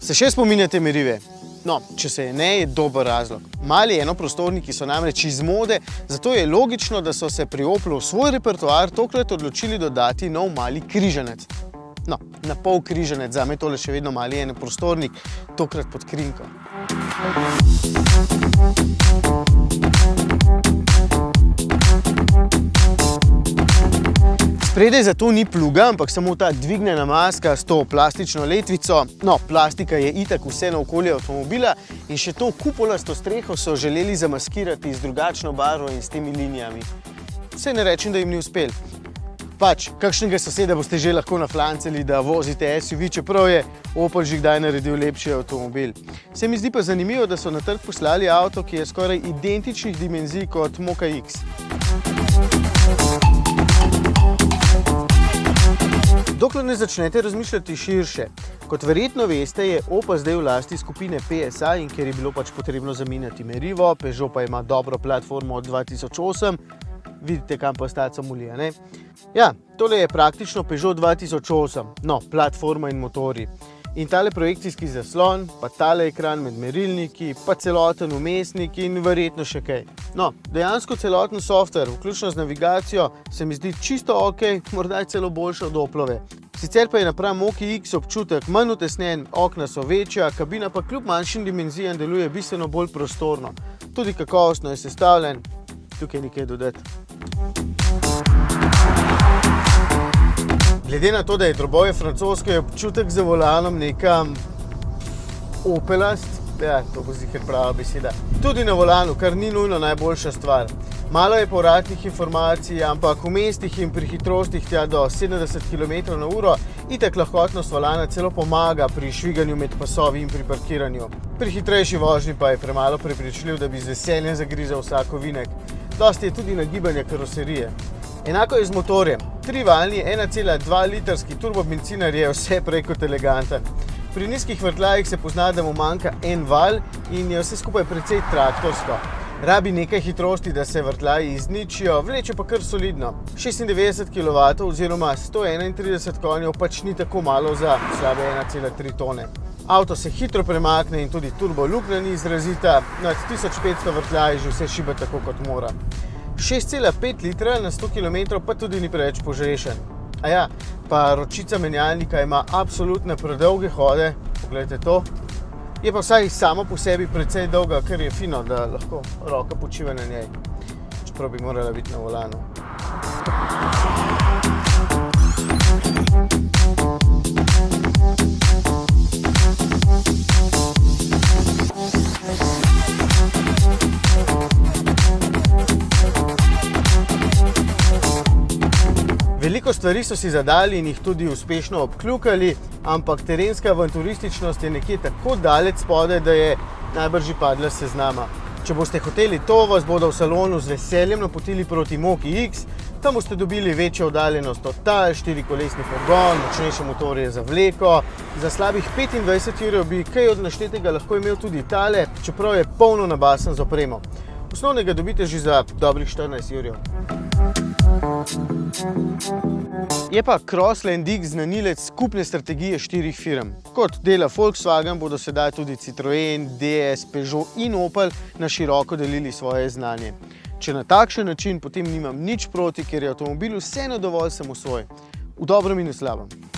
Se še spominjate Merive? No, če se je ne, je dober razlog. Mali enoprostorniki so namreč iz mode, zato je logično, da so se pri Oplu v svoj repertoar tokrat odločili dodati nov mali križanec. No, na pol križanec, zame tole še vedno mali enoprostornik, tokrat pod krinko. Spredaj zato ni pluga, ampak samo ta dvignjena maska s to plastično letvico. No, plastika je itak vse naokoli avtomobila in še to kupolasto streho so želeli zamaskirati z drugačno barvo in s temi linijami. Saj ne rečem, da jim ni uspel. Pač, kakšnega soseda boste že lahko naflanceli, da vozite SUV, čeprav je Opel že kdaj naredil lepši avtomobil. Se mi zdi pa zanimivo, da so na trg poslali avto, ki je skoraj identičnih dimenzij kot Mokka X. Dokler ne začnete razmišljati širše. Kot verjetno veste, je Opel zdaj v lasti skupine PSA in ker je bilo pač potrebno zamenjati merivo, Peugeot pa ima dobro platformo od 2008, vidite, kam pa staca mulija, ne? Ja, tole je praktično Peugeot 2008, no, platforma in motorji. In tale projekcijski zaslon, pa tale ekran med merilniki, pa celoten vmesnik in verjetno še kaj. No, dejansko celoten software, vključno z navigacijo, se mi zdi čisto ok, morda celo boljše od Oplove. Sicer pa je napram Mokki X občutek manj utesnjen, okna so večja, kabina pa kljub manjšim dimenzijam deluje bistveno bolj prostorno. Tudi kakovostno je sestavljen, tukaj nekaj dodati. Glede na to, da je drobovje francosko, je občutek za volanom nekam opelast. Ja, to bo ziher prava beseda. Tudi na volanu, kar ni nujno najboljša stvar. Malo je povratnih informacij, ampak v mestih in pri hitrostih tja do 70 km/h itak lahkotnost volana celo pomaga pri šviganju med pasovi in pri parkiranju. Pri hitrejši vožnji pa je premalo prepričljiv, da bi z veseljem zagrizel vsak ovinek. Dosti je tudi nagibanja karoserije. Enako je z motorjem. Trivaljni 1,2 litrski turbobencinar je vse prej kot eleganten. Pri nizkih vrtljajih se pozna, da mu manjka en val in je vse skupaj precej traktorsko. Rabi nekaj hitrosti, da se vrtljaji izničijo, vleče pa kar solidno. 96 kW oziroma 131 konjev pač ni tako malo za slabe 1,3 tone. Avto se hitro premakne in tudi turbo luknja ni izrazita, nad 1500 vrtljaji že vse šiba tako kot mora. 6,5 litra na 100 km pa tudi ni preveč požrešen. A ja, pa ročica menjalnika ima absolutno predolge hode, pogledajte to. Je pa vsaj samo po sebi precej dolga, ker je fino, da lahko roka počiva na njej. Čeprav bi morala biti na volanu. Veliko stvari so si zadali in jih tudi uspešno obkljukali, ampak terenska avanturističnost je nekje tako daleč spodaj, da je najbrž že padla s seznama. Če boste hoteli to, vas bodo v salonu z veseljem napotili proti Mokki X, tam boste dobili večjo oddaljenost od tal, 4-kolesni pogon, močnejše motorje za vleko. Za slabih 25 jurjev bi kaj od naštetega lahko imel tudi tale, čeprav je polno nabasan z opremo. Osnovnega dobite že za dobrih 14 jurjev. Je pa Crossland X znanilec skupne strategije 4 firm. Kot dela Volkswagen bodo sedaj tudi Citroën, DS, Peugeot in Opel na široko delili svoje znanje. Če na takšen način, potem nimam nič proti, ker je avtomobil vseeno dovolj samosvoj. V dobrem in v slabem.